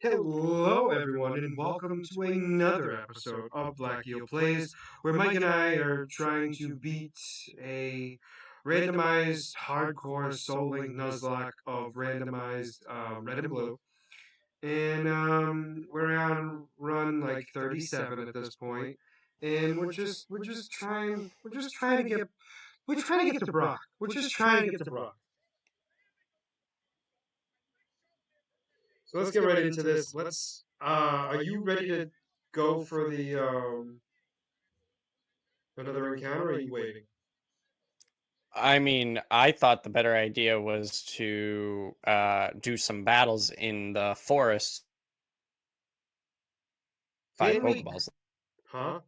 Hello, everyone, and welcome to another episode of Black Eel Plays, where Mike and I are trying to beat a randomized hardcore Soullink Nuzlock of randomized red and blue. And we're on run like 37 at this point, and we're trying to get to Brock. We're just trying to get to Brock. So let's get right into this. Are you ready to go for the another encounter, or are you waiting? I mean, I thought the better idea was to do some battles in the forest, five Can we? Pokeballs. Huh?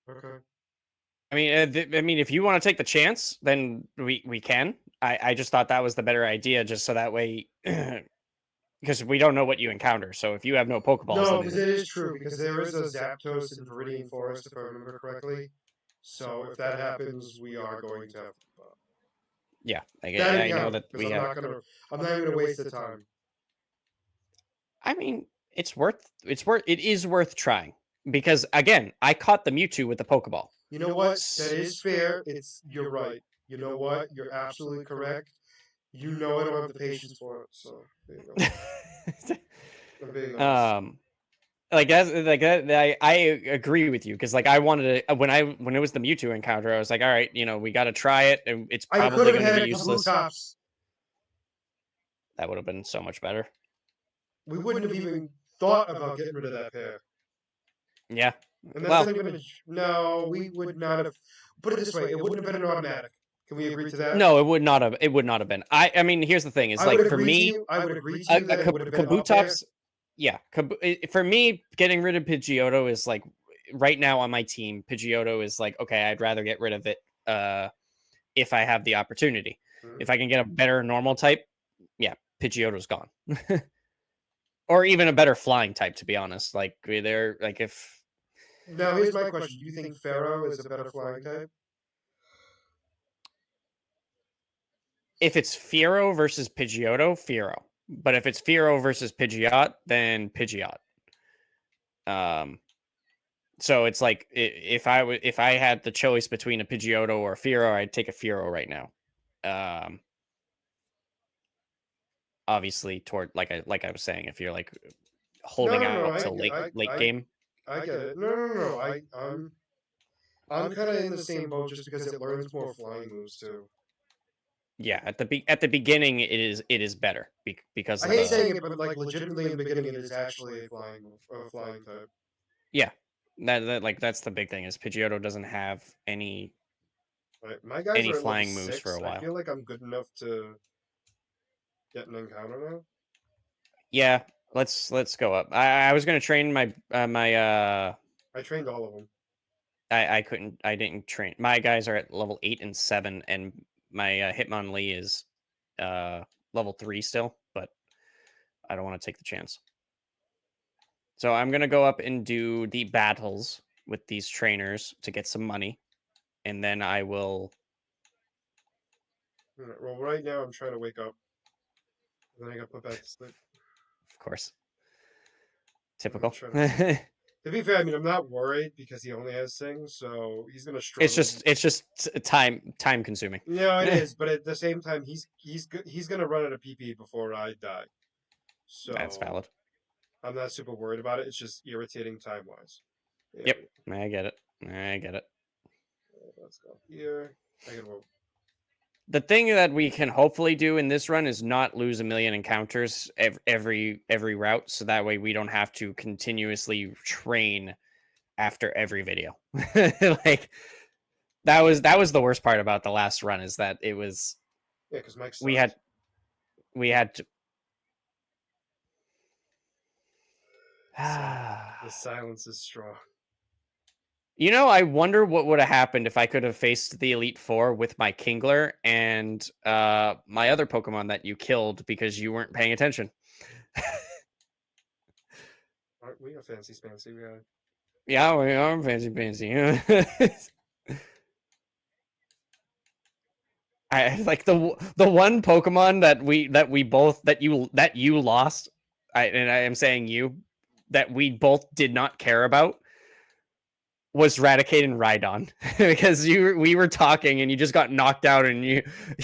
Okay. I mean, if you want to take the chance, then we can. I just thought that was the better idea, just so that way, because we don't know what you encounter. So if you have no Pokeballs, No, then because it is true, because there is a Zapdos in Viridian Forest, if I remember correctly. So if that happens, we are going to have yeah, that I know encounter, that because we have. I'm not even gonna waste the time. I mean, it is worth trying because again, I caught the Mewtwo with the Pokeball. You know what? That is fair. You're right. You know what? You're absolutely correct. You know I don't have the patience for it, so there you go. I'm being honest. um I agree with you because like I wanted to when it was the Mewtwo encounter, I was like, all right, we got to try it, and it's I could probably have going to be had a blue useless. tops. That would have been so much better. We wouldn't have even thought about getting rid of that pair. Yeah. And that's Well, not even a. No, we would not have. Put it this way, it wouldn't have been an automatic. Can we agree to that? no, it would not have. It would not have been. I mean, here's the thing: is I would like for agree to me, you. I would agree to you a that it would have been up there. Kabutops. Yeah, for me, getting rid of Pidgeotto is like right now on my team. Pidgeotto is like okay, I'd rather get rid of it if I have the opportunity. If I can get a better normal type, yeah, Pidgeotto's gone. Or even a better flying type, to be honest. Like they're like Now, here's my question: do you think Pharaoh is a better flying type? if it's Fearow versus Pidgeotto, Fearow. But if it's Fearow versus Pidgeot, then Pidgeot. Um, so it's like if I had the choice between a Pidgeotto or a Fearow, I'd take a Fearow right now. Um, obviously, toward like I was saying, if you're like No, holding no, no. out till late game, I get it. No, no, no, no. I'm kind of in the same boat just because it learns more flying moves too. yeah, at the beginning it is better because I of hate the saying it, but like legitimately in the beginning, it is actually a flying type. yeah like that's the big thing is Pidgeotto doesn't have Right. My guys any are at level flying moves for 6. a I while. feel like I'm good enough to get an encounter now. Yeah, let's go up. I was gonna train my I trained all of them. I didn't train. My guys are at level 8 and 7, and my Hitmonlee is uh level 3 still, but I don't want to take the chance. So I'm gonna go up and do the battles with these trainers to get some money, and then I will. Alright, well, right now I'm trying to wake up. And then I got put back to sleep. Of course, I'm gonna typical. try to sleep. To be fair, I mean I'm not worried because he only has things, so he's gonna struggle. It's just time consuming. No, it is, but at the same time, he's gonna run out of PP before I die. That's So valid. I'm not super worried about it. It's just irritating time wise. There Yep, we I get it. I get it. go. Let's go here. I gotta vote. The thing that we can hopefully do in this run is not lose a million encounters every route, so that way we don't have to continuously train after every video. Like that was the worst part about the last run is that it was Yeah, because Mike we sucked. had we had to. The silence is strong. I wonder what would have happened if I could have faced the Elite Four with my Kingler and my other Pokemon that you killed because you weren't paying attention. Aren't we a fancy spancy guy? Yeah, we are fancy fancy. I like the one Pokemon that we both that you lost I am saying you, that we both did not care about was Raticate and Rhydon because we were talking and you just got knocked out and you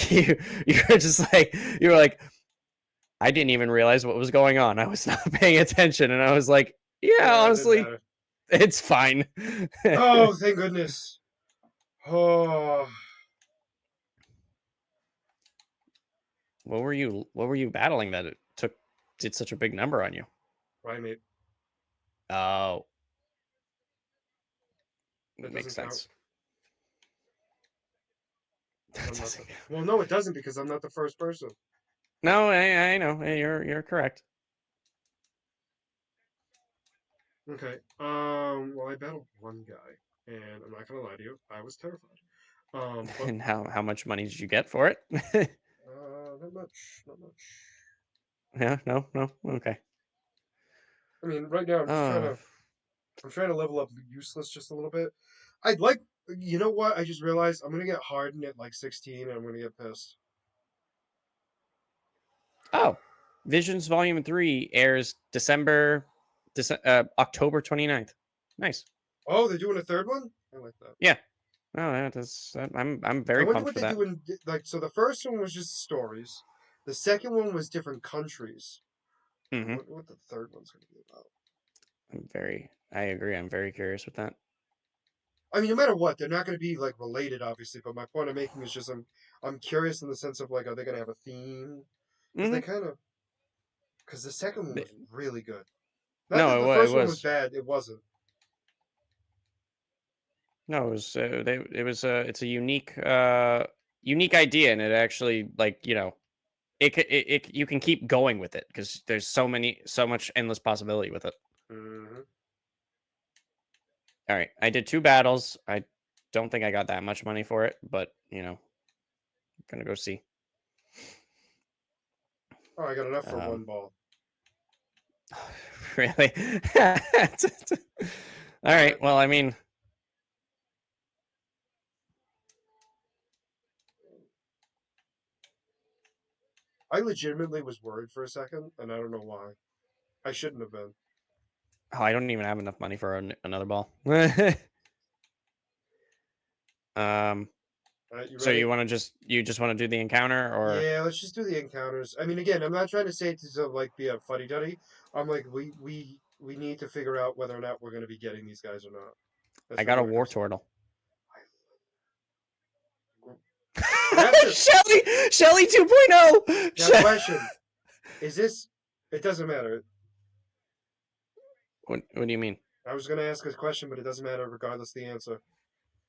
you were just like you were like I didn't even realize what was going on. I was not paying attention and I was like, yeah, Yeah, it didn't honestly, matter. it's fine. Oh, thank goodness. Oh, What were you battling that it did such a big number on you? primate. Oh, That makes doesn't count sense. because That I'm not the. doesn't count. Well, no, it doesn't because I'm not the first person. No, I know. You're correct. Okay. Well, I battled one guy, and I'm not gonna lie to you, I was terrified. But And how much money did you get for it? not much, not much. Yeah, no, no. Okay. I mean, right now Oh, I'm trying to level up useless just a little bit. I'd like, you know what? I just realized I'm gonna get hardened at like 16, and I'm gonna get pissed. oh. Visions Volume 3 airs October 29th. Nice. Oh, they're doing a third one. I like that. Yeah. Oh, I'm I very wonder pumped what for they that. do in like. So the first one was just stories. The second one was different countries. I Mhm. wonder what the third one's gonna be about. I agree. I'm very curious with that. I mean, no matter what, they're not going to be like related, obviously. But my point I'm making is just I'm curious in the sense of like, are they going to have a theme? Because they Mhm. kind of because the second one was really good. Not No, that the it first one was was. bad. It wasn't. No, it was it was it's a unique idea and it actually like, you can keep going with it because there's so much endless possibility with it. Hmm. All right, I did 2 battles. I don't think I got that much money for it, but, gonna go see. Oh, I got enough for Um, one ball. really? All All right. right. Well, I mean, I legitimately was worried for a second, and I don't know why. I shouldn't have been. I don't even have enough money for another ball. um, All right, you so ready? you just want to do the encounter or Yeah, let's just do the encounters. I mean, again, I'm not trying to say it to like be a fuddy duddy. I'm like, we need to figure out whether or not we're going to be getting these guys or not. I That's got really a what it war comes. turtle. Grasser. Shelly 2.0. Now, question: Is this? It doesn't matter. What do you mean? I was going to ask a question, but it doesn't matter regardless of the answer.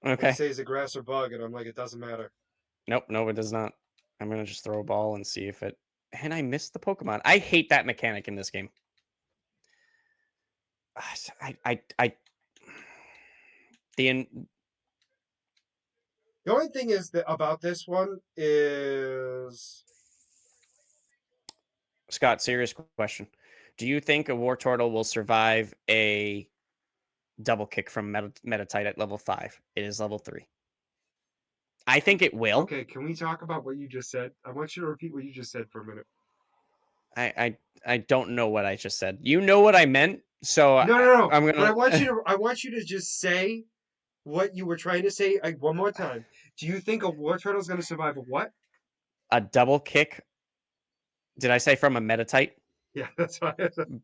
When you Okay. say is it grass or bug, and I'm like, it doesn't matter. Nope, no, it does not. I'm gonna just throw a ball and see if it. And I missed the Pokemon. I hate that mechanic in this game. I the The only thing is that about this one is Scott, serious question. Do you think a War Turtle will survive a double kick from Metatite at level 5? It is level 3. I think it will. okay. Can we talk about what you just said? I want you to repeat what you just said for a minute. I don't know what I just said. You know what I meant, so No, no, no. I'm But gonna I want you to just say what you were trying to say one more time. Do you think a war turtle is going to survive a what? a double kick. Did I say from a Metatite? Yeah, that's why.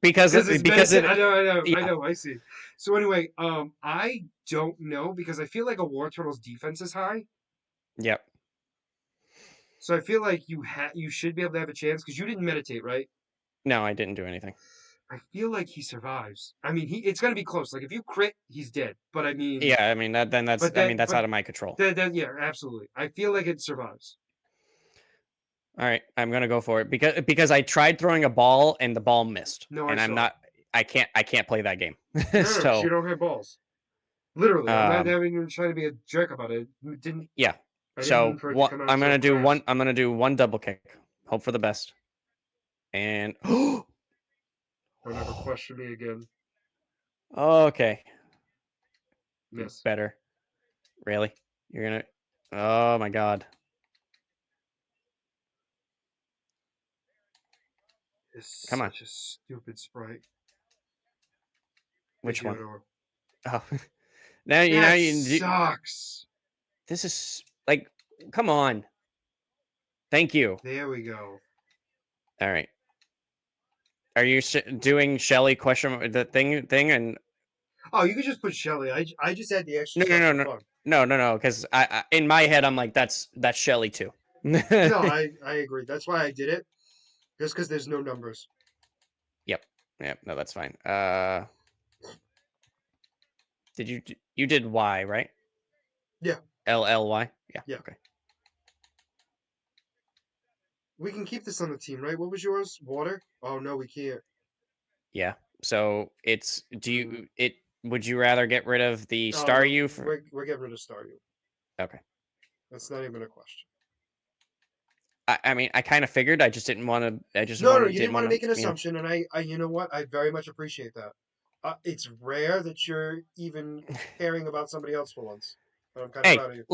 Because Because it's because meditate. I it know, I know, I yeah, know. I see. So anyway, I don't know because I feel like a war turtle's defense is high. yep. So I feel like you should be able to have a chance because you didn't meditate, right? No, I didn't do anything. I feel like he survives. I mean, it's going to be close. Like if you crit, he's dead. But I mean, Yeah, I mean but that's out of my control. yeah, absolutely. I feel like it survives. All right, I'm gonna go for it because I tried throwing a ball and the ball missed, No, I and saw. I can't play that game. No, no, because you So don't have balls. Literally, I'm not um even trying to be a jerk about it. Didn't yeah, I didn't mean so for it to what come out so crass. I'm gonna do one double kick, hope for the best, and Don't ever question me again. okay, you Miss. better really you're gonna oh my god is Come on. such a stupid sprite. The Which one? Geodor. Oh, now That you. sucks. This is like, come on. Thank you. There we go. All right. Are you doing Shelly question the thing and Oh, you could just put Shelly. I just add the extra no no stuff no for no fun. no because I in my head I'm like that's Shelly too. No, I agree. That's why I did it. Just because there's no numbers. Yep. Yep. No, that's fine. Did you did Y right? Yeah, LLY. Yeah. yeah. Okay. We can keep this on the team, right? What was yours? Water? Oh no, we can't. Yeah. So it's do Mm. you it would you rather get rid of the Oh, star U for we're getting rid of Staryu. okay. That's not even a question. I mean I kind of figured I just didn't want to I just No, no, wanted you didn't didn't want to want make an to assumption, and you know what? I very much appreciate that. It's rare that you're even caring about somebody else for once, but I'm kind of Hey, proud of you.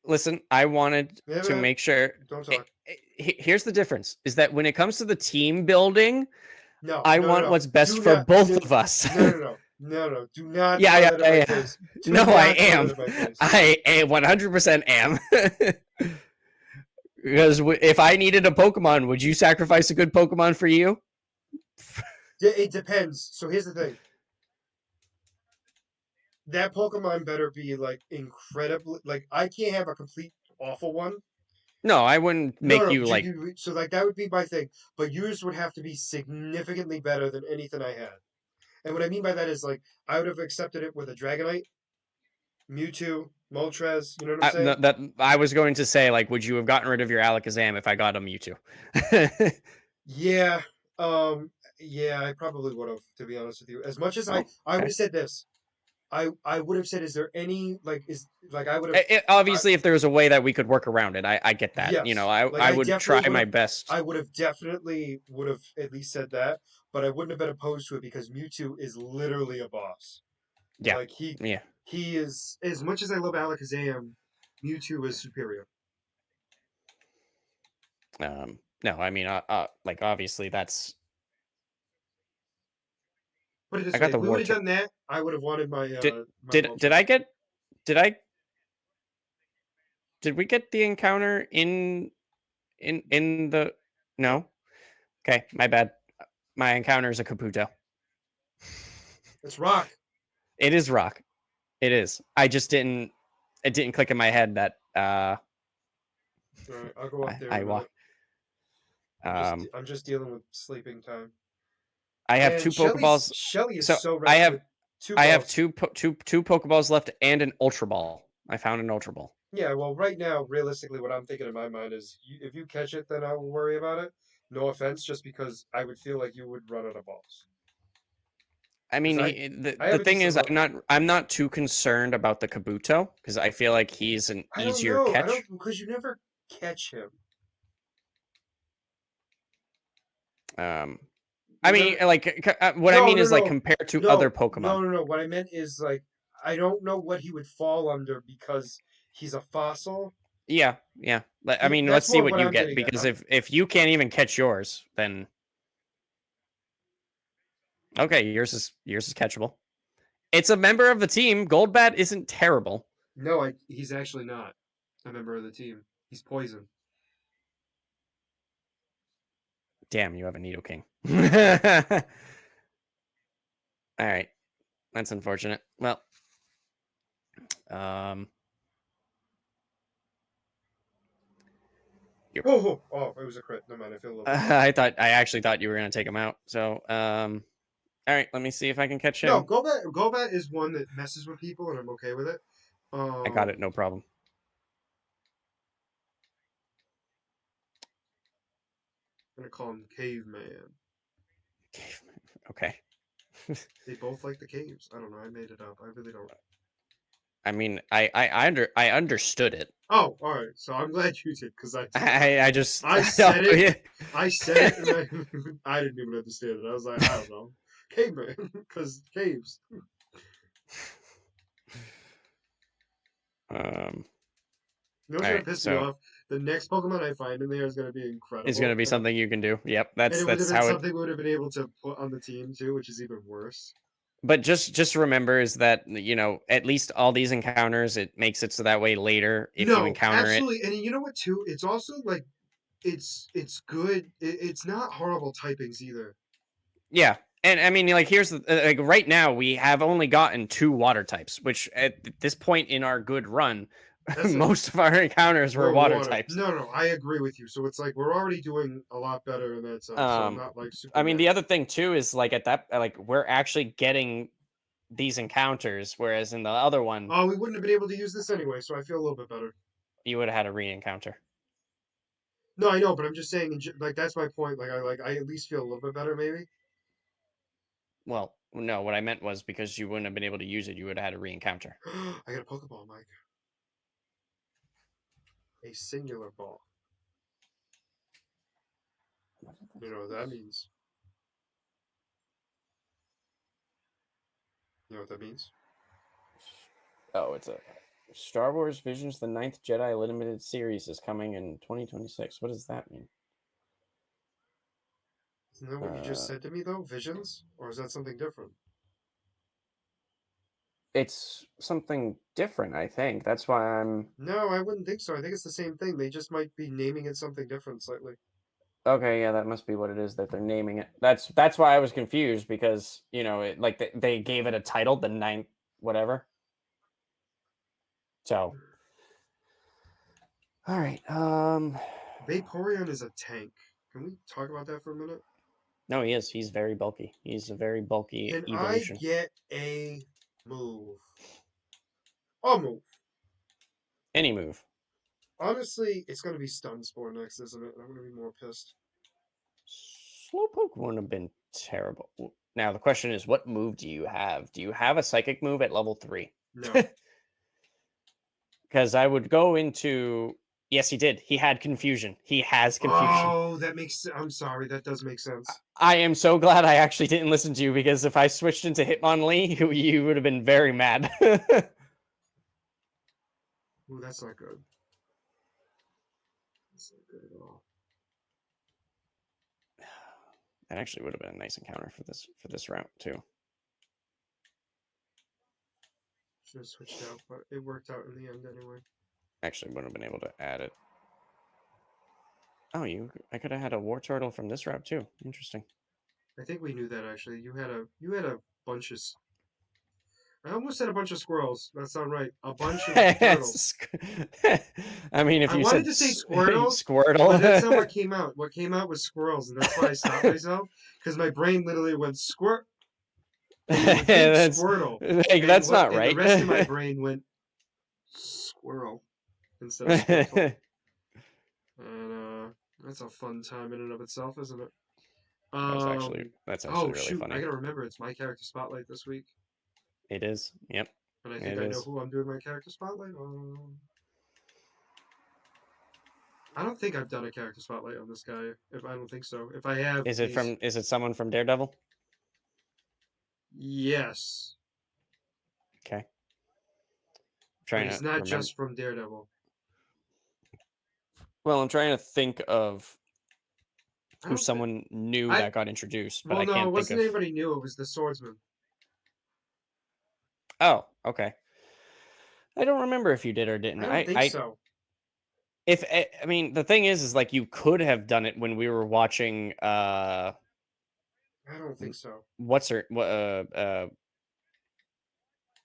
listen. I wanted Yeah, to man. make sure. Don't talk. Here's the difference: is that when it comes to the team building, No, I no, no, want no. what's best Do for not. both Do, of us. no, no, no, no, no. Do not Yeah, throw yeah, that in yeah, my yeah. face. No, Do I not throw that am. in my face. I 100% am. Because if I needed a Pokemon, would you sacrifice a good Pokemon for you? It depends. So here's the thing. That Pokemon better be like incredibly like I can't have a complete awful one. No, I wouldn't No, make no. you like. So like that would be my thing. But yours would have to be significantly better than anything I had. And what I mean by that is like I would have accepted it with a Dragonite, Mewtwo, Moltres. You know what I'm saying? That I was going to say, like, would you have gotten rid of your Alakazam if I got a Mewtwo? Yeah. Um. Yeah, I probably would have. To be honest with you, as much as Oh, I would okay. have said this. I would have said, is there any like is like I would have. I, Obviously, if there was a way that we could work around it, I get that. You know, Yes. Like I I would try definitely would my have best. I would have definitely would have at least said that, but I wouldn't have been opposed to it because Mewtwo is literally a boss. Yeah, Like yeah. he is as much as I love Alakazam, Mewtwo is superior. No, I mean, like obviously that's. Put it I this way, got if the we would have Wartorn. done that, I would have wanted my Did my did Moltres. I get? Did I? Did we get the encounter in the? No. No. Okay, my bad. My encounter is a Caputo. It's rock. It is rock. It is. I just didn't. It didn't click in my head that Alright, I'll go up there in I a walk. minute. Um, I'm just dealing with sleeping time. I have And two Pokeballs. Shelly is So so rested. Two I have balls. two Pokeballs left and an Ultra Ball. I found an Ultra Ball. Yeah, well, right now, realistically, what I'm thinking in my mind is if you catch it, then I will worry about it. No offense, just because I would feel like you would run out of balls. I Because mean, I the have a thing decent is, hook. I'm not too concerned about the Kabuto because I feel like he's an I don't easier know. I don't catch. because you never catch him. Um, I You mean, never. like what I No, mean no, is like no, compared to other no, Pokemon. no, no, no. What I meant is like I don't know what he would fall under because he's a fossil. Yeah, yeah. I mean, let's That's see more what what you I'm get getting at. because if you can't even catch yours, then okay, yours is catchable. It's a member of the team. Goldbat isn't terrible. No, he's actually not a member of the team. He's poison. Damn, you have a Nidoking. All right, that's unfortunate. Well, um, you're, Oh, it was a crit. No mind. I feel a little bit better. I actually thought you were gonna take him out. So, all right, let me see if I can catch No, him. Golbat is one that messes with people, and I'm okay with it. I got Um, it, no problem. I'm gonna call him Caveman. Okay. They both like the caves. I don't know. I made it up. I really don't. I mean, I understood it. Oh, all right. So I'm glad you did because I didn't. I just I no, said it. yeah. I said it, and I didn't even understand it. I was like, I don't know, caveman, because caves. um. You know what's All gonna right, piss me so off? The next Pokemon I find in there is gonna be Is going to incredible, be something you can do. Yep, and it would have that's been how it. something we would have been able to put on the team too, which is even worse. But just remember is that at least all these encounters, it makes it so that way later if you No, encounter it. absolutely, and you know what too? It's also like it's good. It's not horrible typings either. Yeah. And I mean, like, here's the like right now we have only gotten two water types, which at this point in our good run, That's like most of our encounters were we're water water. types. No, no, I agree with you. So it's like we're already doing a lot better in that sense. So I'm Um, not like super I mean, the mad. other thing too is like at that, like, we're actually getting these encounters, whereas in the other one, Oh, we wouldn't have been able to use this anyway, so I feel a little bit better. you would have had a re-encounter. No, I know, but I'm just saying, like that's my point. I at least feel a little bit better, maybe. Well, no, what I meant was because you wouldn't have been able to use it, you would have had a re-encounter. I got a Pokeball, Mike. A singular ball. You know what that means? You know what that means? Oh, it's a Star Wars Visions: The Ninth Jedi limited series is coming in 2026. What does that mean? Isn't that what you just Uh, said to me though? Visions, or is that something different? it's something different, I think. That's why I'm No, I wouldn't think so. I think it's the same thing. They just might be naming it something different slightly. okay. Yeah, that must be what it is that they're naming it. That's why I was confused because like they gave it a title, the ninth whatever. So, all right. Vaporeon is a tank. Can we talk about that for a minute? No, he is. He's very bulky. He's a very bulky Can I evolution. get a move? A move. Any move. Honestly, it's gonna be Stun Spore next, isn't it? I'm gonna be more pissed. Slowpoke wouldn't have been terrible. Now the question is, what move do you have? Do you have a psychic move at level 3? No. Because I would go into. Yes, he did. He had confusion. He has confusion. Oh, that makes. I'm sorry. That does make sense. I am so glad I actually didn't listen to you because if I switched into Hitmonlee, you would have been very mad. Ooh, that's not good. That's not good at all. That actually would have been a nice encounter for this route too. Should have switched out, but it worked out in the end anyway. Actually, would have been able to add it. Oh, I could have had a war turtle from this route too. Interesting. I think we knew that actually. You had a bunch of. I almost said a bunch of squirrels. That's not right. A bunch of turtles. I mean, if I you wanted said to say Squirtle, but that's not Squirtle, what came out. What came out was squirrels, and that's why I stopped myself because my brain literally went squirt, and you would think that's Squirtle, like, and that's what? not And the right. rest of my brain went squirrel instead of Squirtle, and that's a fun time in and of itself, isn't it? That's Oh actually really shoot, I funny. gotta remember it's my character spotlight this week, It is. Yep, and I think it I know is. who I'm doing my character spotlight. I don't think I've done a character spotlight on this guy. If I don't think so. If I have, he's Is it someone from Daredevil? yes, Okay. but Trying he's to not remember. just from Daredevil. Well, I'm trying to think of I who's don't think someone new I. that got introduced, but Well, I no, it can't think wasn't of. anybody new. It was the swordsman. Oh, okay. I don't remember if you did or I didn't. don't think so. If I mean, the thing is like you could have done it when we were watching. I don't think so. What's her? What?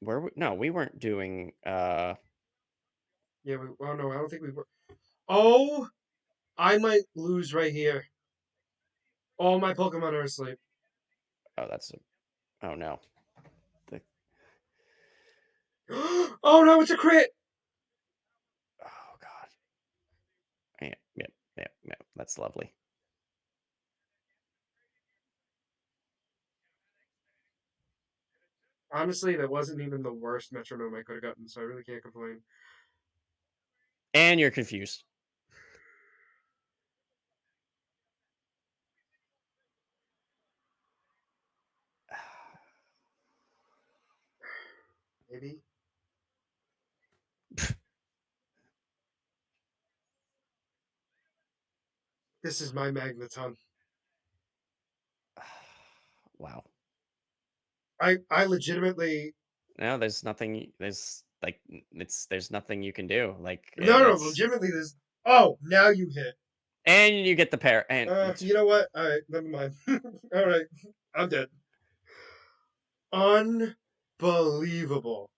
Where? No, we weren't doing. Yeah. Well, no, I don't think we were. Oh, I might lose right here. All my Pokemon are asleep. Oh, that's. Oh no. The, Oh no, it's a crit. oh god. Yeah. Yep. Yep. Yep. That's lovely. Honestly, that wasn't even the worst metronome I could have gotten, so I really can't complain. And you're confused. Maybe. This is my magneton. Wow. I legitimately. No, there's nothing. There's like there's nothing you can do. Like No, that's legitimately this. Oh, now you hit. and you get the pair and it's You know what? All right, never mind. All right, I'm dead. Unbelievable.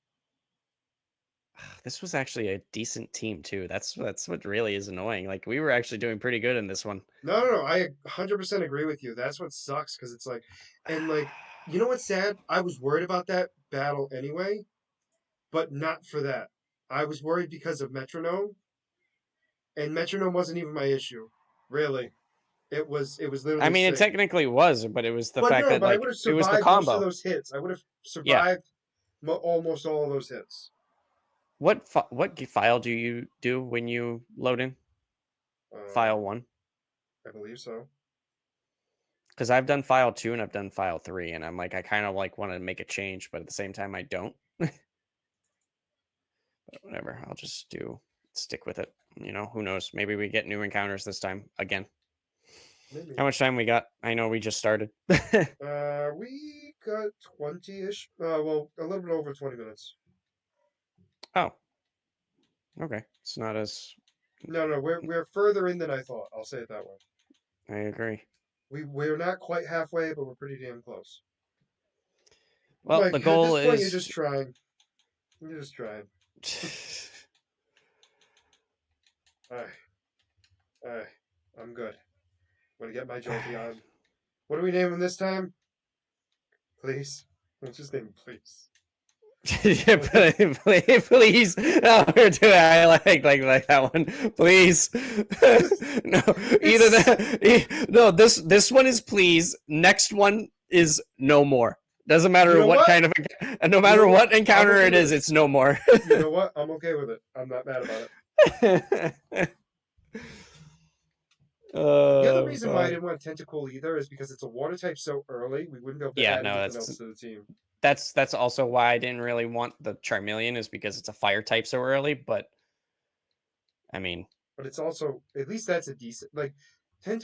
this was actually a decent team too. That's what really is annoying. Like we were actually doing pretty good in this one. No. I 100% agree with you. That's what sucks because it's like, and like, you know what's sad? I was worried about that battle anyway, but not for that. I was worried because of Metronome, and Metronome wasn't even my issue. Really, it was I literally mean, it sick. technically was, but it was the But fact no, that but I would like have it was the survived most of combo. those hits. I would have Yeah. survived almost all of those hits. What file do you do when you load in file Uh, one? I believe so. Because I've done file two and I've done file three, and I'm like I kind of like want to make a change, but at the same time I don't. But whatever, I'll just stick with it. You know, who knows? Maybe we get new encounters this time again. Maybe. How much time we got? I know we just started. We got 20-ish. Well, a little bit over 20 minutes. Oh, okay. It's not as No, we're further in than I thought. I'll say it that way. I agree. We're not quite halfway, but we're pretty damn close. Well, the Like at goal this point, you're is just trying. You're just trying. Alright, alright. I'm good. I'm gonna get my Jolteon. What do we name him this time? Please. Let's just name him Please. yeah, please. No, I like that one. Please. no, either It's that. No, this one is please. Next one is no more. Doesn't you matter know what what? kind of no You know matter what? what I'm encounter okay it with is, it. it's no more. You know what? I'm okay with it. I'm not mad about it. The other Oh reason why I god. didn't want Tentacool either is because it's a water type so early, we wouldn't be able to Yeah, add no, anything else to the team. that's also why I didn't really want the Charmeleon is because it's a fire type so early. But I mean, But it's also at least that's a decent like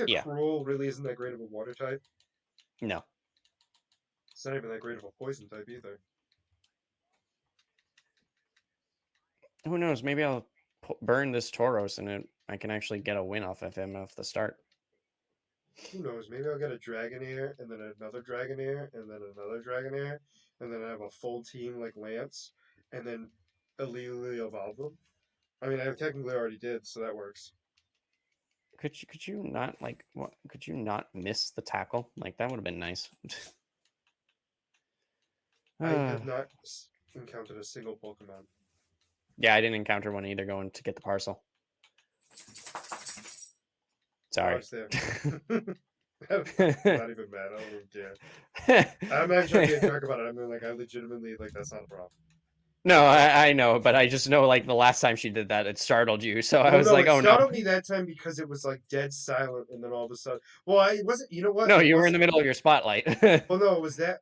yeah, Tentacruel really isn't that great of a water type. no. It's not even that great of a poison type either. Who knows? Maybe I'll burn this Tauros and I can actually get a win off of him off the start. Who knows? Maybe I'll get a Dragonair and then another Dragonair and then another Dragonair and then I have a full team like Lance and then illegally evolve them. I mean, I technically already did, so that works. Could you not like what? Could you not miss the tackle? Like that would have been nice. I have not encountered a single Pokemon. Yeah, I didn't encounter one either going to get the parcel. Oh, Sorry. it's there. I'm not even mad. I don't even care. I'm not even trying to be a jerk about it. I mean, like, I legitimately, like, that's not a problem. No, I know, but I just know like the last time she did that, it startled you. So I Well, was no, like, it oh no. startled me that time because it was, like, dead silent, and then all of a sudden. Well, I wasn't, you know what? No, It you were in the wasn't. middle of your spotlight. Well, no, it was that.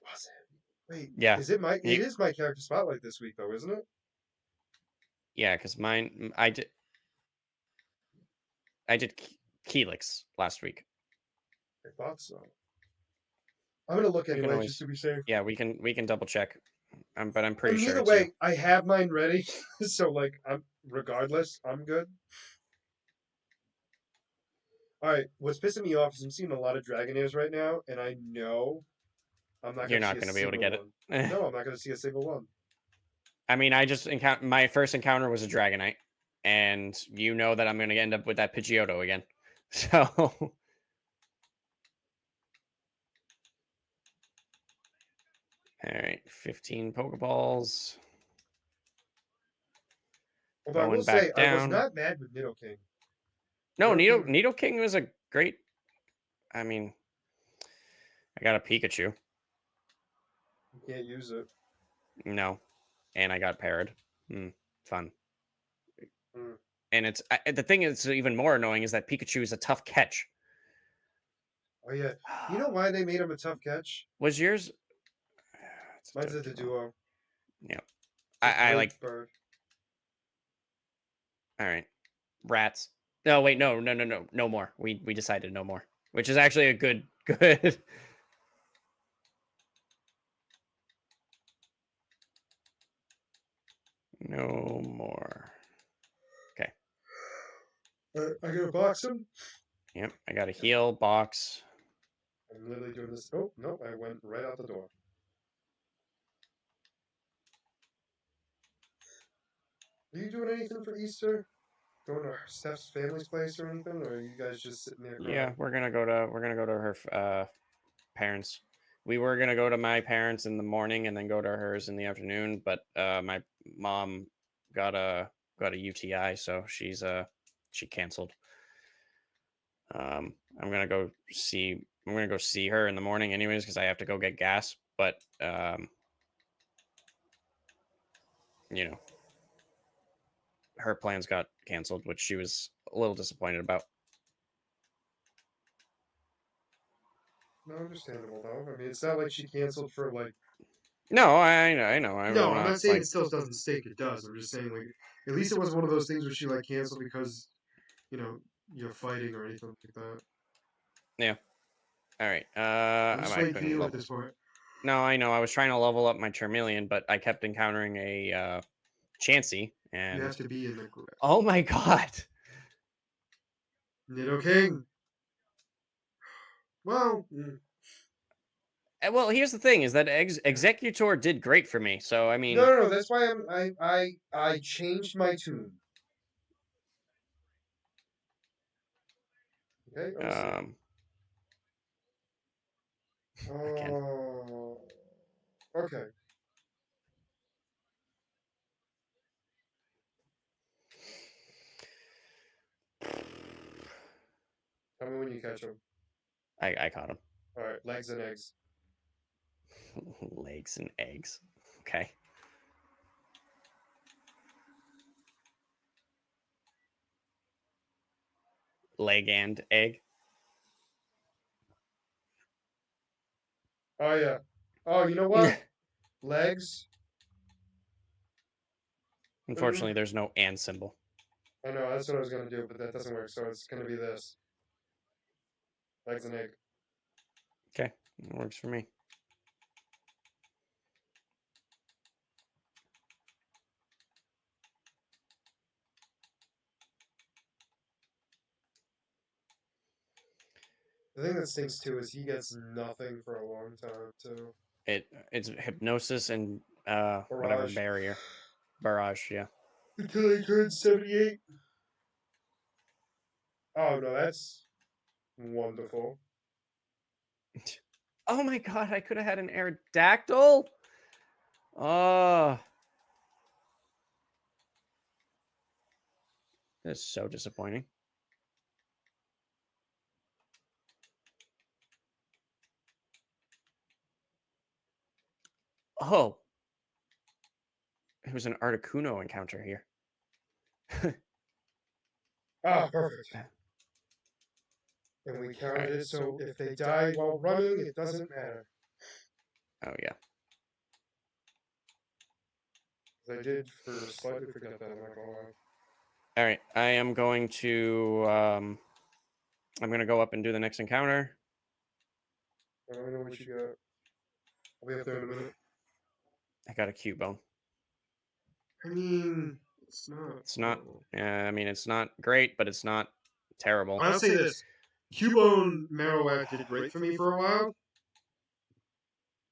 Was it? Wait, yeah. is it my. You, It is my character spotlight this week, though, isn't it? yeah, because mine I did Keelix last week. I thought so. I'm gonna look We can anyway, just always to be safe. yeah, we can double check. But I'm I pretty mean, sure either it's you. way, I have mine ready, so, like, regardless, I'm good. All right, what's pissing me off is I'm seeing a lot of Dragonairs right now, and I know I'm not You're going to see not a gonna be able to single get one. it. No, I'm not going to see a single one. I mean, I just encounter my first encounter was a Dragonite, and you know that I'm gonna end up with that Pidgeotto again. So all right, 15 Pokeballs Although I will going say, back I was down. not mad with Nidoking. No, Nidoking, Needle King was a great. I mean, I got a Pikachu. you can't use it. No, and I got Parrot. Hmm, fun. Mm. And the thing is even more annoying is that Pikachu is a tough catch. Oh, yeah. You know why they made him a tough catch? Was yours? It's a Mine's a Doduo. Duo. Yeah, It's a I great like. bird. All right, rats. No, wait, no, no, no, no, no more. We decided no more, which is actually a good good. No more. Okay. I gotta box him. Yep. I got a heal box. I'm literally doing this. Oh, no, I went right out the door. Are you doing anything for Easter? Going to Steph's family's place or anything? Or are you guys just sitting there Yeah, crying? we're gonna go to her parents. We were gonna go to my parents in the morning and then go to hers in the afternoon, but my mom got a got a UTI, so she canceled. I'm gonna go see her in the morning anyways because I have to go get gas. But you know, her plans got canceled, which she was a little disappointed about. No, understandable though. I mean, it's not like she canceled for like. No, I know. No, I'm I'm not not saying like it still doesn't stink. It does. I'm just saying like at least it wasn't one of those things where she like canceled because you know you're fighting or anything like that. yeah. All right. I'm just I waiting for couldn't you at level. this point. No, I know. I was trying to level up my Charmeleon, but I kept encountering a Chansey, You have and to be in the group. oh my god. Nido King. Well, Well, here's the thing: is that Executor did great for me. So I no, mean, no, no. That's why I changed my tune. Okay, let me see. um, again, Oh, okay. Tell me when you catch them. I caught him. All right, legs and eggs. Legs and eggs. Okay. Leg and egg. Oh yeah. Oh, you know what? Legs. Unfortunately, there's no and symbol. I know that's what I was gonna do, but that doesn't work. So it's gonna be this: legs and egg. Okay, it works for me. The thing that stinks too is he gets nothing for a long time too. It's hypnosis and whatever Barrage barrage. Yeah. until he turns 78. Oh no, that's wonderful. Oh my god, I could have had an Aerodactyl. Oh, that's so disappointing. Oh, it was an Articuno encounter here. Ah, perfect. All And we counted right. it so if they die while running, it doesn't matter. Oh yeah. 'Cause I did for slightly forget that. I'm not gonna lie. All right. I'm gonna go up and do the next encounter. I don't know what you got. I'll be up there in a minute. I got a Cubone. I mean, it's not It's not. horrible. I mean, it's not great, but it's not terrible. I'll say this: Cubone Marowak did great for me for a while.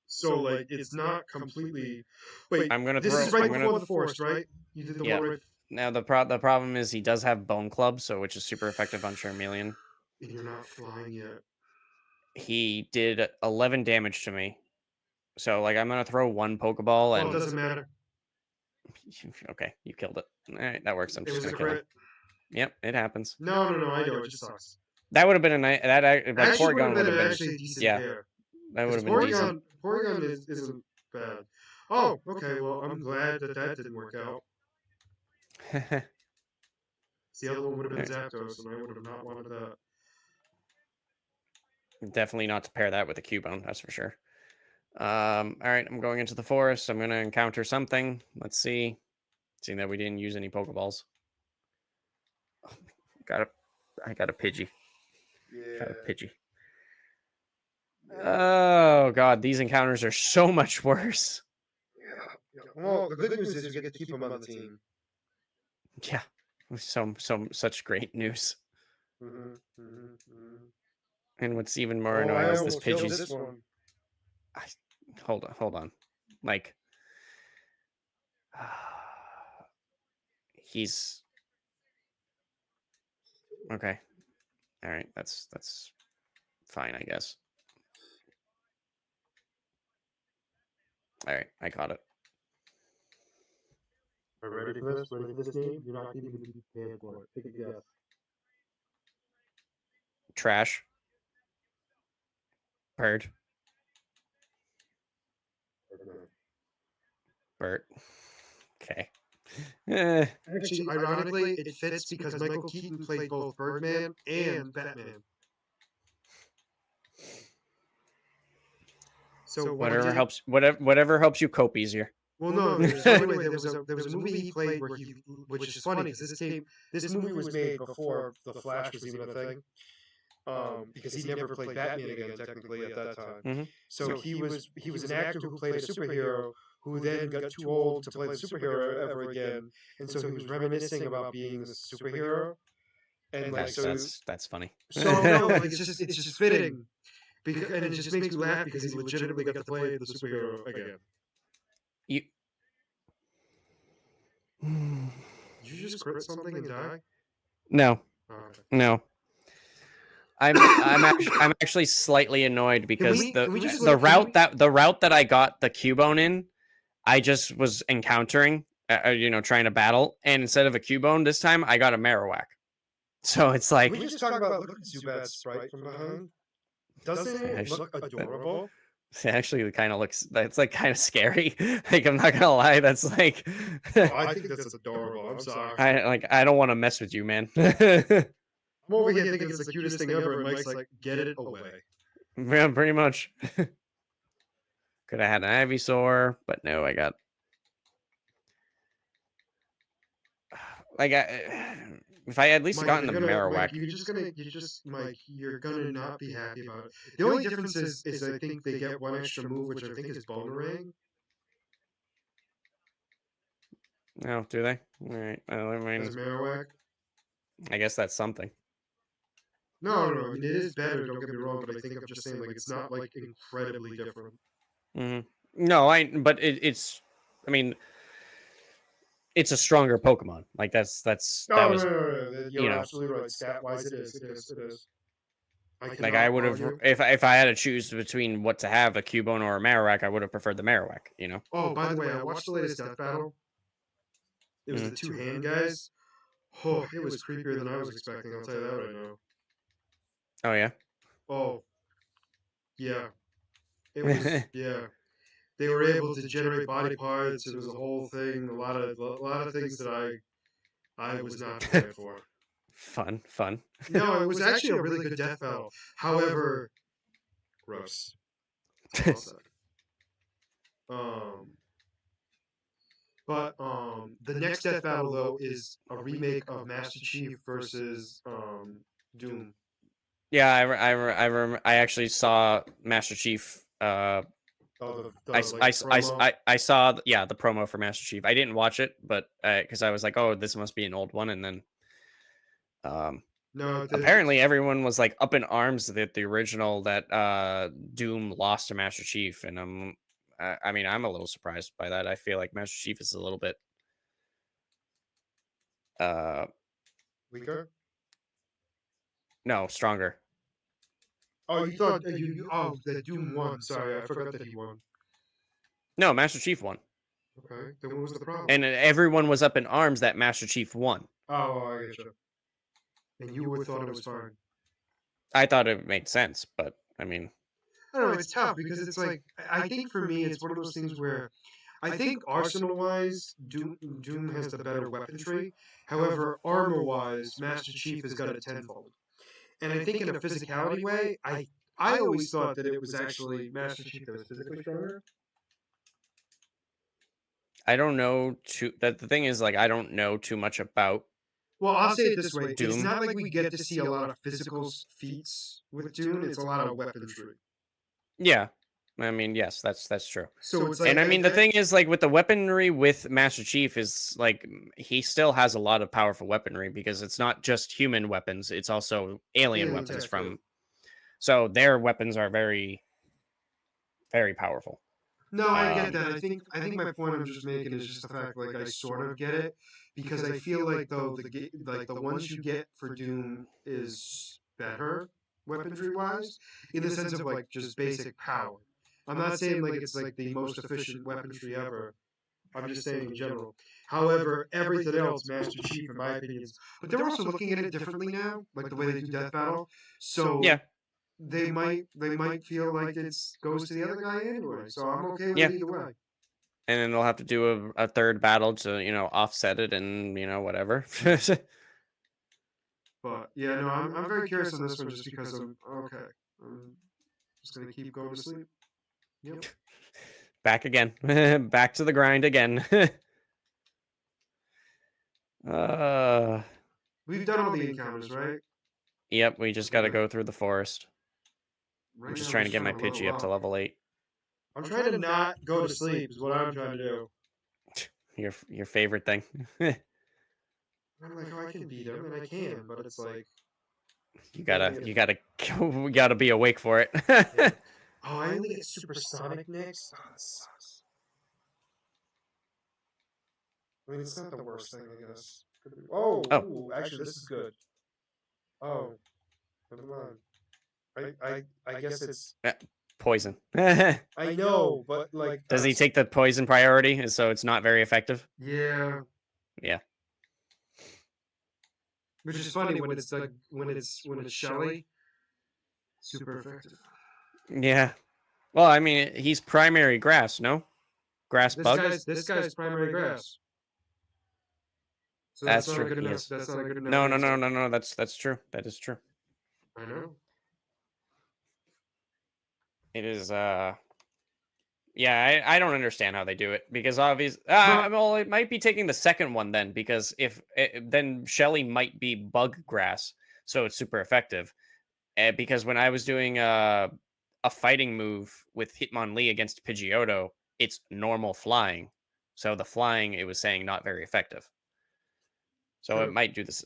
So like, it's not completely. Wait, I'm gonna this throw. is right I'm gonna. before the forest, right? You did the Yeah. one right, Now the problem is he does have Bone Club, so which is super effective on Charmeleon. and you're not flying yet. He did 11 damage to me. So like I'm gonna throw one Pokeball Well, it and doesn't matter. okay, you killed it. All right, that works. I'm It just was a gonna kill him. crit. Yep, it happens. No, no, no. I know it just sucks. That would have been a nice. Like Actually, would have Porygon would been have an been. actually decent Yeah, pair that would because have been decent. Porygon isn't bad. Oh, okay. Well, I'm glad that that didn't work out. The other one would have been Alright, Zapdos, and I would have not wanted that. definitely not to pair that with a Cubone. That's for sure. All right, I'm going into the forest. I'm gonna encounter something. Let's see. Seeing that we didn't use any Pokeballs. Got it. I got a Pidgey. Got a Yeah. Pidgey. Yeah. Oh god, these encounters are so much worse. Yeah. Yeah. Well, the good news is we get to keep him on the team. Yeah. Such great news. Mm-hmm. And what's even more Oh, I annoying is this almost killed Pidgey's this one. I, hold on. Like he's okay. All right, that's fine, I guess. All right, I caught it. Are you ready for this? Ready for this game? You're not even going to be prepared for it. Take a guess. Trash. Bird. Okay. Bert. Okay. Eh, Actually, ironically, it fits because Michael Keaton played both Birdman and Batman. So what whatever did? helps. Whatever helps you cope easier. Well, no. So anyway, there was a movie he played where he, which is funny because this movie was made before the Flash was even a thing. Because he never played Batman again technically at that time. hmm So he was an actor who played a superhero who then got too old to play the superhero ever again, and so he was reminiscing about being the superhero, and like That's funny. so no, like it's just fitting because and it just makes me laugh because he legitimately got to play the superhero again. you. Did you just crit something and die? No, Oh, okay. no. I'm actually slightly annoyed Can because we can we just the look? Can we? route that I got the Cubone in, I just was encountering, trying to battle, and instead of a Cubone this time, I got a Marowak. So it's Can like we just talk about look at Zubat's sprite from behind? Doesn't it actually, look adorable? it actually kind of looks. That's like kind of scary. Like I'm not gonna lie, that's like, Oh, I think that's adorable. I'm sorry. I don't want to mess with you, man. I'm over here thinking it's the cutest thing ever, and Mike's like, "Get it away." Yeah, pretty much. Could have had an Ivysaur, but no, I got like if I had at least Mike, gotten you're the gonna, Mike, Marowak. Mike, you're gonna not be happy about it. The only difference is I think they get one extra move, which I think is Bonerang No, do they? All right. I as mean, Marowak. I guess that's something. No, no, no. I mean, it is better. Don't get me wrong, but I think I'm just saying, like, it's not like incredibly different. hmm No, but it's. I mean, it's a stronger Pokemon. Like that No, no, was no, no, no. you You're know absolutely right. Stat wise, it is. It is. It is. I like I cannot would have argue. if I had to choose between what to have, a Cubone or a Marowak, I would have preferred the Marowak. Oh, by the way, I watched the latest Death Battle. It was hmm the two hand guys. Oh, it was creepier than I was expecting. I'll tell you that right now. Oh yeah. Oh, yeah. It was, yeah. They were able to generate body parts. It was a whole thing. A lot of things that I was not prepared for. Fun. No, it was actually a really good death battle. However, gross. That's all I'll say. Um, but the next death battle though is a remake of Master Chief versus Doom. Yeah, I actually saw Master Chief. Oh, the like promo. I saw the promo for Master Chief. I didn't watch it, but because I was like, oh, this must be an old one, and then um, No, apparently everyone was like up in arms that the original that Doom lost to Master Chief, and I mean, I'm a little surprised by that. I feel like Master Chief is a little bit uh weaker. no stronger. Oh, you thought oh that Doom won. Sorry, I forgot that he won. No, Master Chief won, Okay, then what was the problem? and everyone was up in arms that Master Chief won. Oh, I get you. And you would thought it was fine. I thought it made sense, but I mean, I don't know. It's tough because it's like I think for me, it's one of those things where I think arsenal-wise, Doom has the better weaponry. However, armor-wise, Master Chief has got it tenfold. And I think in a physicality way, I always thought that it was actually Master Chief that was physically stronger. I don't know too. That the thing is, like, I don't know too much about Well, I'll say it this way: it's Doom. not like we get to see a lot of physical feats with Dune. It's a lot of weaponry. Yeah. I mean, yes, that's true. So it's And like I mean, the thing is, like with the weaponry with Master Chief, is like he still has a lot of powerful weaponry because it's not just human weapons; it's also alien alien weapons tech too. from. So their weapons are very, very powerful. No, I get Um, that. I think my point I'm just making is just the fact like I sort of get it because I feel like though like the ones you get for Doom is better weaponry wise in the sense of like just basic power. I'm not saying like it's like the most efficient weaponry ever. I'm just saying in general. However, everything else, Master Chief, in my opinion, but they're also looking at it differently now, like the way they do Death Battle. So yeah, they might feel like it's goes to the other guy anyway. So I'm okay with yeah, it either way. and then they'll have to do a third battle to offset it and whatever. But yeah, no, I'm very curious on this one just because I'm okay. I'm just gonna keep going to sleep. Yep. Back again, back to the grind again. uh, We've done all the encounters, right? yep, we just got to Okay. go through the forest. I'm Right just now I'm trying to just get trying my to level Pidgey up to up. level 8. I'm trying to not go to sleep is what I'm trying to do. Your favorite thing. I'm like, oh, I can beat him, and I can, but it's like, You I only gotta, get, you gotta, we gotta be awake for it. yeah. Oh, I only get supersonic next. Oh, that sucks. I mean, it's not the worst thing, I guess. Oh, Oh, ooh, actually, this is good. Oh, never mind. I guess it's. eh, poison. Does I know, but like, he take the poison priority, and so it's not very effective? yeah, Yeah, which is funny when it's like when it's Shelly, super effective. yeah. Well, I mean, he's primary grass, no? Grass bug. This guy's primary grass, so that's That's not a true. good He enough. is. That's not a good enough No, no, no, answer. no, no. That's true. That is true. I know. It is. Yeah, I don't understand how they do it because obviously, But well, it might be taking the second one then because if then Shelly might be bug grass, so it's super effective. Because when I was doing a fighting move with Hitmonlee against Pidgeotto, it's normal flying, so the flying it was saying not very effective. So it true. might do this,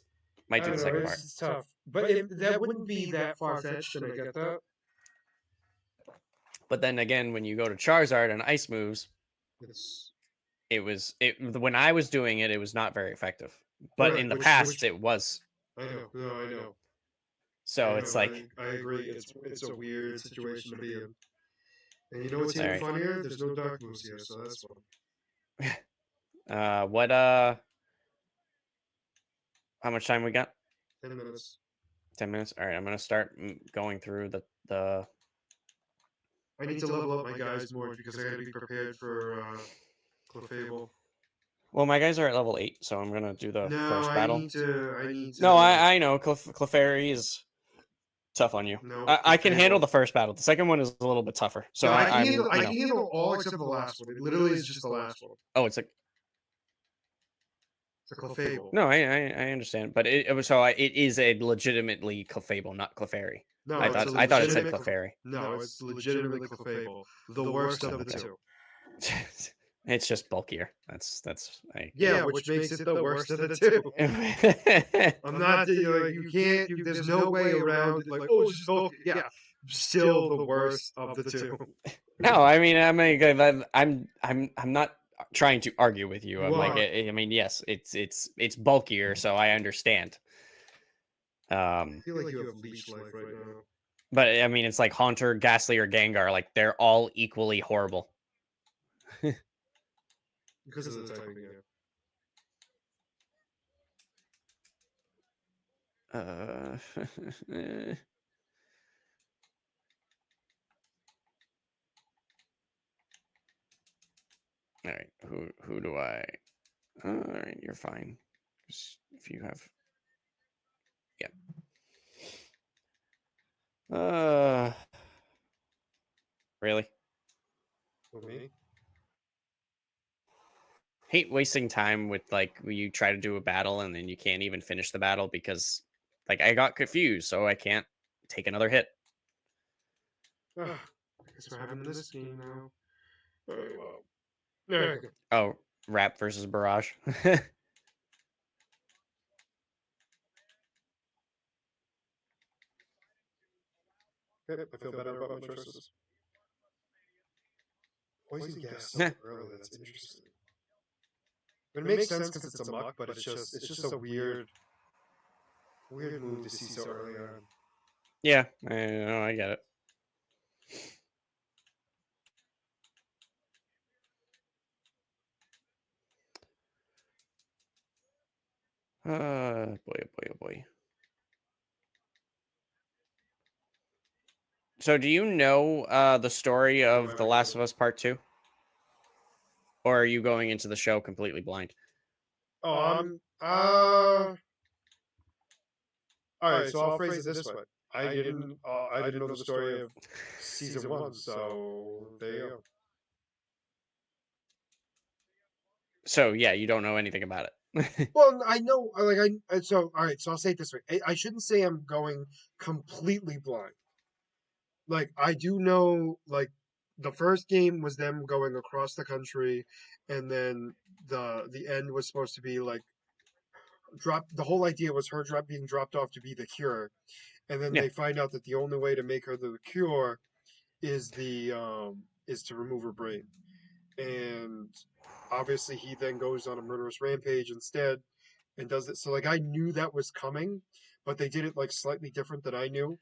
might I do the don't know. second It's, part. it's tough, but that wouldn't be that far fetched, and I get that. But then again, when you go to Charizard and ice moves, It's it when I was doing it, it was not very effective. But right, in the which past, it was. I know. No, I know. I So it's know. like, I agree. It's a weird situation to be in. And you know what's all even right, funnier? There's no dark moves here, so that's fun. what how much time we got? 10 minutes. 10 minutes. All right, I'm gonna start going through the. I need to level up my guys more because I got to be prepared for Clefable. Well, my guys are at level 8, so I'm gonna do the No, first I battle. need to. I need No, to. I know Clefairy is tough on you. No, I can handle Clefable. the first battle. The second one is a little bit tougher. So No, I can I'm handle. I can handle all except for the last one. It literally is just the last one. oh, it's like It's a Clefable. no, I understand, but it is a legitimately Clefable, not Clefairy. No, it's a I thought it said legitimate. Clefairy. No, it's legitimately Clefable. The worst of the Okay. two. It's just bulkier. That's I get Yeah, which makes it the worst of the two. it. I'm not. You're like you can't. There's no way around it. Like, oh, it's just bulky. Yeah, still the worst of the two. No, I mean, I'm not trying to argue with you. You I'm like, are. I mean, yes, it's bulkier, so I understand. I Um, feel like you have leech life right now but I mean, it's like Haunter, Ghastly, or Gengar. Like they're all equally horrible. because of the typing. Yeah. Uh, all right, who do I? All right, you're fine. If you have, yeah. Uh, really? For me. hate wasting time with like when you try to do a battle and then you can't even finish the battle because like I got confused, so I can't take another hit. Ugh, I guess we're having this game now. Alright, well. Okay. Oh, rap versus barrage. Yep, I feel better about my choices. Poison gas so early, that's interesting. It makes sense because it's a muck, but it's just a weird move to see so early on. Yeah, I know, I get it. Boy, oh boy, oh boy. So, do you know the story What am of I The looking Last at? of Us Part Two, or are you going into the show completely blind? Oh, all right, so I'll phrase it this way. I didn't know the story of season one, so there you go. So, yeah, you don't know anything about it. Well, I know, so all right, so I'll say it this way. I shouldn't say I'm going completely blind. Like I do know, like the first game was them going across the country, and then the end was supposed to be like drop. The whole idea was her being dropped off to be the cure, and then Yeah, they find out that the only way to make her the cure is to remove her brain, and obviously he then goes on a murderous rampage instead and does it. So like I knew that was coming, but they did it like slightly different than I knew.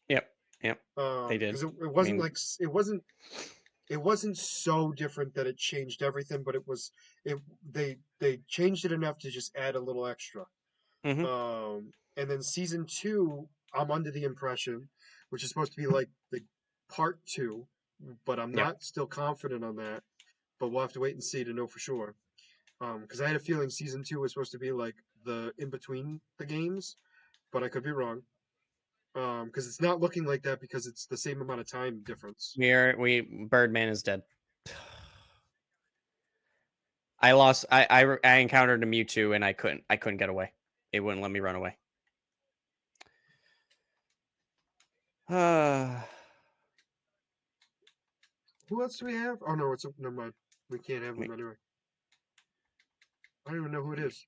yep, yep. They did. Because it I wasn't mean, like it wasn't so different that it changed everything, but it they changed it enough to just add a little extra. hmm And then season two, I'm under the impression, which is supposed to be like the part two, but I'm yep, not still confident on that. But we'll have to wait and see to know for sure. Because I had a feeling season two was supposed to be like the in between the games, but I could be wrong. Because it's not looking like that because it's the same amount of time difference. we Birdman is dead. I lost. I encountered a Mewtwo and I couldn't get away. It wouldn't let me run away. Uh, Who else do we have? Oh no, it's never mind. We can't have them wait, anyway. I don't even know who it is.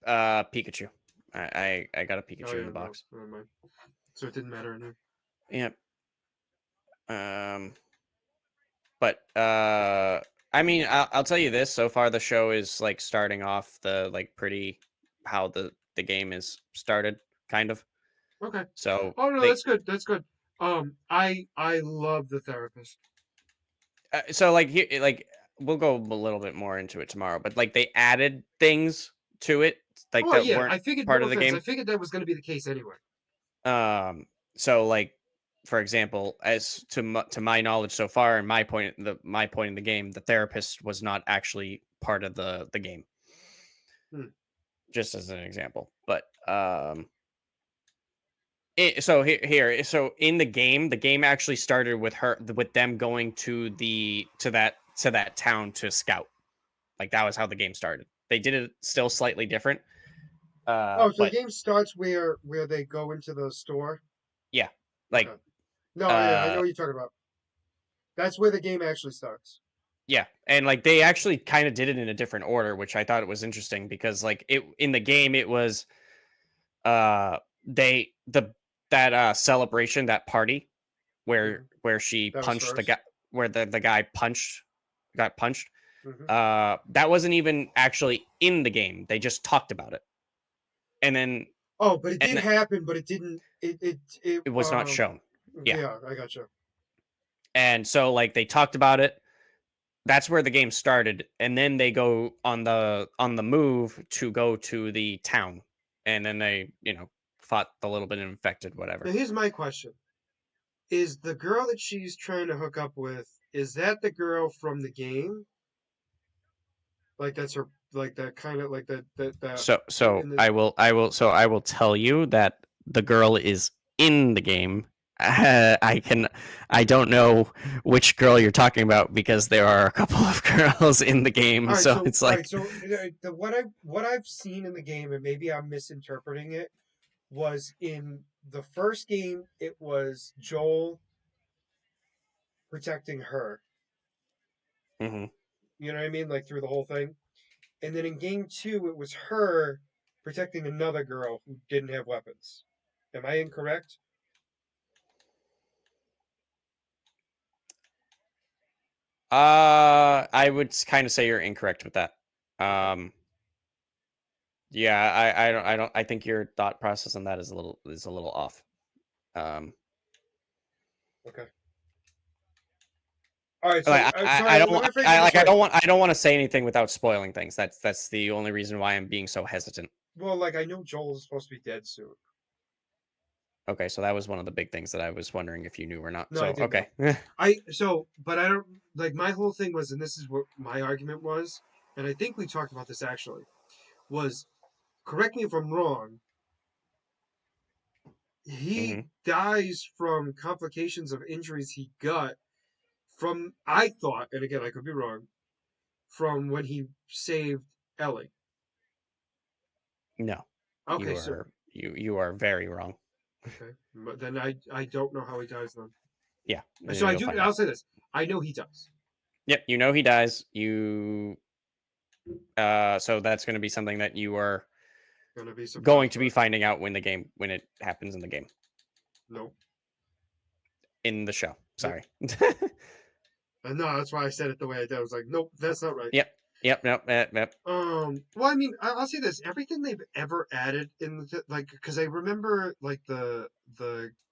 Pikachu. I got a Oh Pikachu in yeah, the no, box. never mind. So it didn't matter anyway. Yep. Um, but I mean, I'll tell you this. So far, the show is like starting off the like pretty how the game is started, kind of. Okay. So Oh no, they that's good. That's good. I love the therapist. so like here like we'll go a little bit more into it tomorrow, but like they added things to it like Oh that yeah, weren't I figured. part No of the offense, I game. figured that was going to be the case anyway. So like for example, as to my knowledge so far, and my point in the game, the therapist was not actually part of the game, Hmm. just as an example. But so so in the game actually started with with them going to that town to scout. Like that was how the game started. They did it still slightly different. Oh, so the But game starts where they go into the store. yeah, like Okay. No, yeah, I know uh what you're talking about. That's where the game actually starts. yeah, and like they actually kind of did it in a different order, which I thought it was interesting because like it in the game it was uh they the that celebration, that party Hmm. where she That was punched the first. guy, where the guy got punched. Hmm. That wasn't even actually in the game. They just talked about it. And then Oh, but it and did th- happen, but it didn't. It it was not shown. Yeah. Yeah, I gotcha. And so like they talked about it. That's where the game started, and then they go on the move to go to the town, and then they fought the little bit infected Now whatever. here's my question: is the girl that she's trying to hook up with, is that the girl from the game? Like that's her, like that kind of like that So in the. I will tell you that the girl is in the game I can. I don't know which girl you're talking about because there are a couple of girls in the game, so it's all right, like, so what I've seen in the game, and maybe I'm misinterpreting it, was in the first game it was Joel protecting her. mhm. You know what I mean? Like through the whole thing. And then in game two, it was her protecting another girl who didn't have weapons. Am I incorrect? I would kind of say you're incorrect with that. Okay. Um, yeah, I don't, I think your thought process on that is a little off. Um, Okay. All right. like, So, I sorry. don't Let want, me phrase it this way. I don't want to say anything without spoiling things. That's the only reason why I'm being so hesitant. Well, like I know Joel is supposed to be dead soon. Okay, so that was one of the big things that I was wondering if you knew or not. No, I So didn't okay, know. But I don't like my whole thing was, and this is what my argument was, and I think we talked about this actually. Was correct me if I'm wrong. He hmm dies from complications of injuries he got from, I thought, and again I could be wrong, from when he saved Ellie. no, Okay, so you are very wrong. okay, but then I don't know how he dies then. Yeah, So I you'll do. find I'll out. say this: I know he does. Yep, you know he dies. You so that's going to be something that you are Gonna be going surprised to by. be finding out when it happens in the game, Nope. in the show. Nope. Sorry. No, that's why I said it the way I did. I was like, nope, that's not right. Yep. Yep. Yep. Yep. Yep. Well, I mean, I'll say this: everything they've ever added in the like, because I remember like the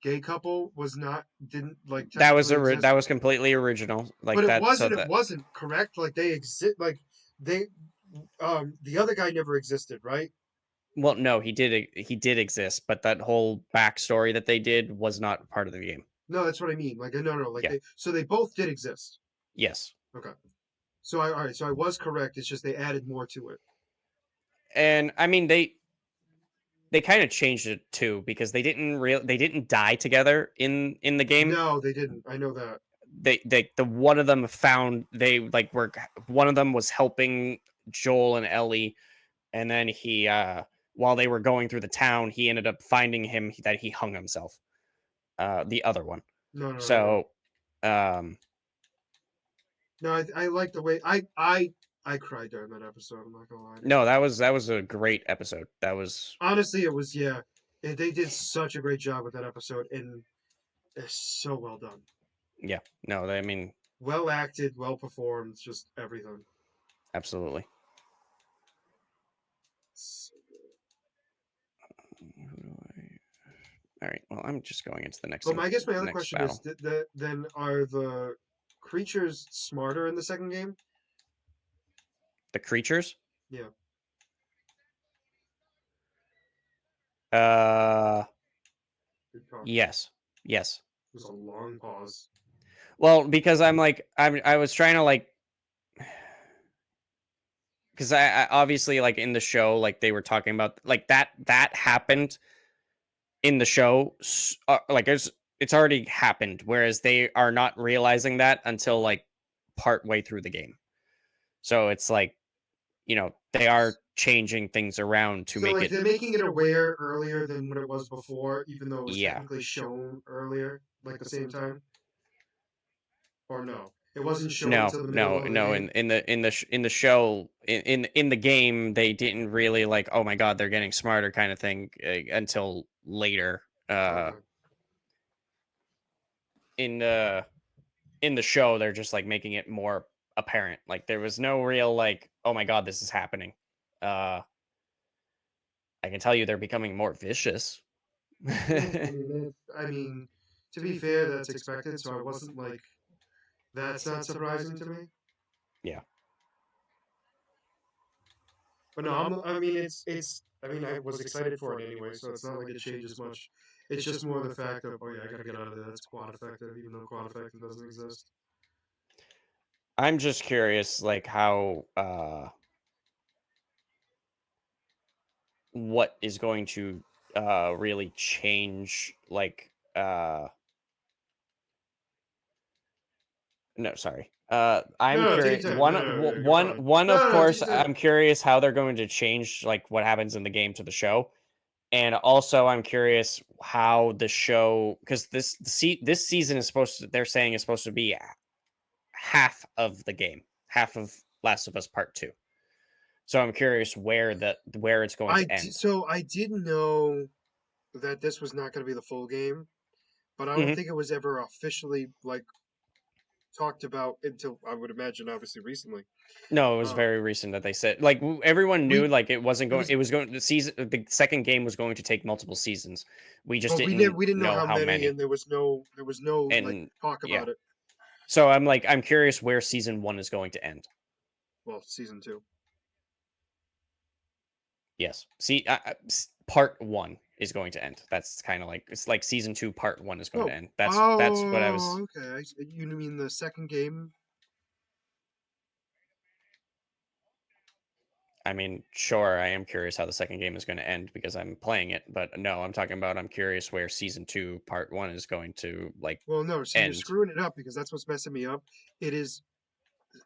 gay couple was not didn't like technically That exist, was completely original. but Like that. So it that wasn't correct. Like they exist. Like they, the other guy never existed, right? well, no, he did exist, but that whole backstory that they did was not part of the game. No, that's what I mean. Like, no, no, like Yeah. they both did exist. Yes. Okay. So all right, so I was correct. It's just they added more to it. And I mean they kind of changed it too because they didn't die together in the game. No, they didn't. I know that. The one of them found they like were one of them was helping Joel and Ellie, and then he while they were going through the town, he ended up finding him that he hung himself. The other one. No, no, no, no. So um No, I like the way I cried during that episode. I'm not gonna lie to you. no, that was a great episode. That was Honestly, it was, yeah. They did such a great job with that episode, and it's so well done. yeah. No, I mean Well acted, well performed, just everything. absolutely. S- All right. Well, I'm just going into the But I guess my other next question is, battle. then are the creatures smarter in the second game? The creatures? Yeah, Uh good talk. yes. Yes. It was a long pause. Well, because I was trying to like because I obviously like in the show like they were talking about like that happened in the show like it's already happened whereas they are not realizing that until like part way through the game. So it's like, they are changing things around to So make like it they're making it aware earlier than what it was before, even though it was yeah. technically shown earlier, like the same time, or no, it wasn't shown No, until the middle no, of the no. game. In the show in the game, they didn't really like. Oh my god, they're getting smarter, kind of thing until later. Okay. In the in the show, they're just like making it more apparent. Like there was no real like, oh my god, this is happening. Uh, I can tell you, they're becoming more vicious. Yeah, I mean, to be fair, that's expected. So I wasn't like that's not surprising to me. Yeah, But no, I mean, I mean, I was excited for it anyway, so it's not like it changes much. It's just more the fact of, oh yeah, I gotta get out of there. That's quad effective, even though quad effective doesn't exist. I'm just curious, like how what is going to really change, like No, sorry. No, I'm no, take curious. your time. No, no, no, you're fine. One. No, Of no, no, take course, your time. I'm curious how they're going to change like what happens in the game to the show, and also I'm curious how the show because this season is supposed to. They're saying is supposed to be half of the game, half of Last of Us Part Two. So I'm curious where it's going to end. So I didn't know that this was not going to be the full game, but I don't Hmm. think it was ever officially like talked about until I would imagine, obviously recently. No, it was Um, very recent that they said like everyone knew we like it wasn't it going. was, It was going the season. The second game was going to take multiple seasons. We just but didn't we didn't know know how how many, many. and there was no like And talk yeah, about it. so I'm curious where season one is going to end. Well, season two. Yes, see, part one is going to end. That's kind of like it's like season two, part one is going to Oh, end. That's what I was. okay. You mean the second game? I mean, sure, I am curious how the second game is going to end because I'm playing it, but no, I'm talking about I'm curious where season two, part one is going to like Well, no. So you're end. screwing it up because that's what's messing me up. It is.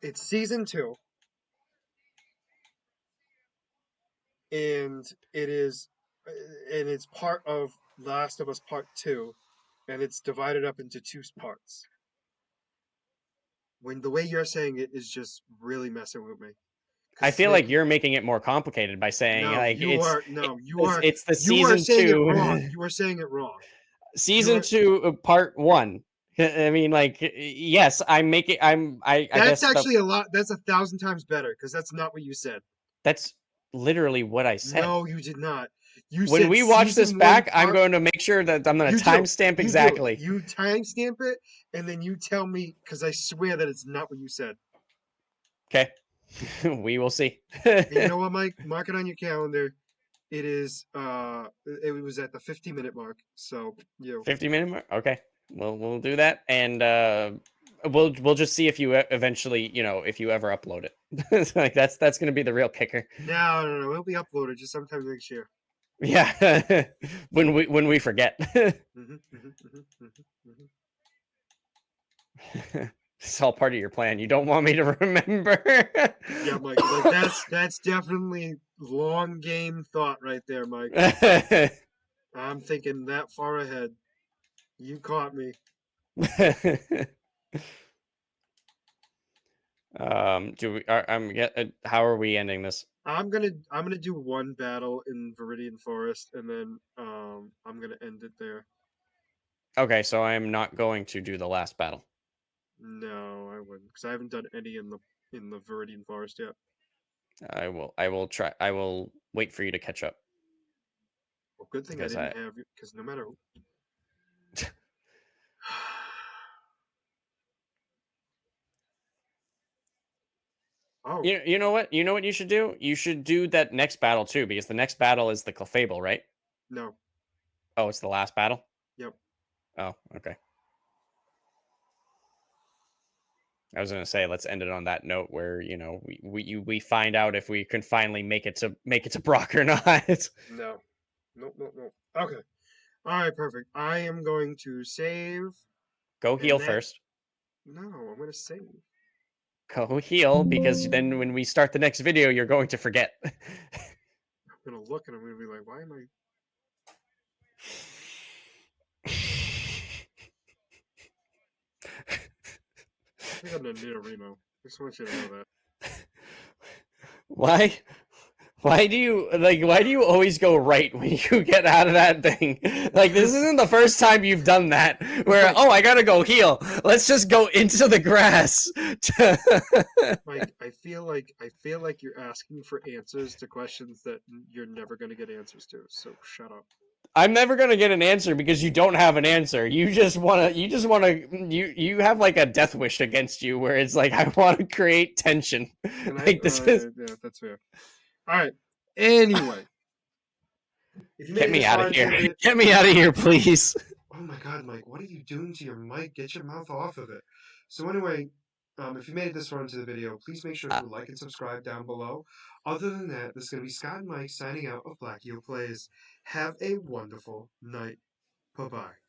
It's season two, and it is, and it's part of Last of Us Part Two, and it's divided up into two parts. When the way you're saying it is just really messing with me because I it's feel like making you're making it more complicated by saying no, like it's the you are season saying it wrong. two. You are saying it wrong. You Season are two, part one. I mean, like, yes, I'm making. I that's guess actually a lot. That's 1,000 times better because that's not what you said. that's literally what I said. No, you did not. You When said we watch this season one back, I'm part. going to make sure that I'm going You to do. timestamp You do. exactly. You timestamp it and then you tell me because I swear that it's not what you said. Okay, we will see. And you know what, Mike? Mark it on your calendar. It is it was at the 50-minute mark. So 50-minute mark. Okay, we'll do that, and we'll just see if you eventually, if you ever upload it. Like that's going to be the real kicker. no, no, no. It'll be uploaded just sometime next year. Yeah, when we forget. Hmm, hmm, hmm, hmm, hmm. It's all part of your plan. You don't want me to remember. Yeah, Mike. Like that's definitely long game thought right there, Mike. I'm thinking that far ahead. You caught me. Do we? How are we ending this? I'm gonna do one battle in Viridian Forest, and then I'm gonna end it there. Okay, so I am not going to do the last battle. No, I wouldn't, because I haven't done any in the Viridian Forest yet. I will. I will try. I will wait for you to catch up Well, good thing I because didn't I. have you, because no matter. Oh You know what? You know what you should do? You should do that next battle too, because the next battle is the Clefable, right? no, Oh, it's the last battle. yep. Oh, okay. I was gonna say let's end it on that note where we find out if we can finally make it to Brock or not. No, no, no, no. Okay, all right, perfect. I am going to save, Go and heal that first. no, I'm gonna save. Go heal because then when we start the next video, you're going to forget. I'm gonna look, and I'm gonna be like, why am I? I think I'm gonna need a Reno. I just want you to know that. Why? Why do you always go right when you get out of that thing? Like this isn't the first time you've done that where Mike, oh I gotta go heal. Let's just go into the grass. Mike, I feel like you're asking for answers to questions that you're never gonna get answers to. So shut up. I'm never gonna get an answer because you don't have an answer. You have like a death wish against you where it's like I want to create tension. And I, Like this is yeah, that's fair. All right. Anyway, if you made get it me this out far of into here. the video, Get me out of here, please. oh my God, Mike, what are you doing to your mic? Get your mouth off of it. So anyway, if you made it this far into the video, please make sure Uh, to like and subscribe down below. Other than that, this is gonna be Scott and Mike signing out of Black Eel Plays. Have a wonderful night. Bye bye.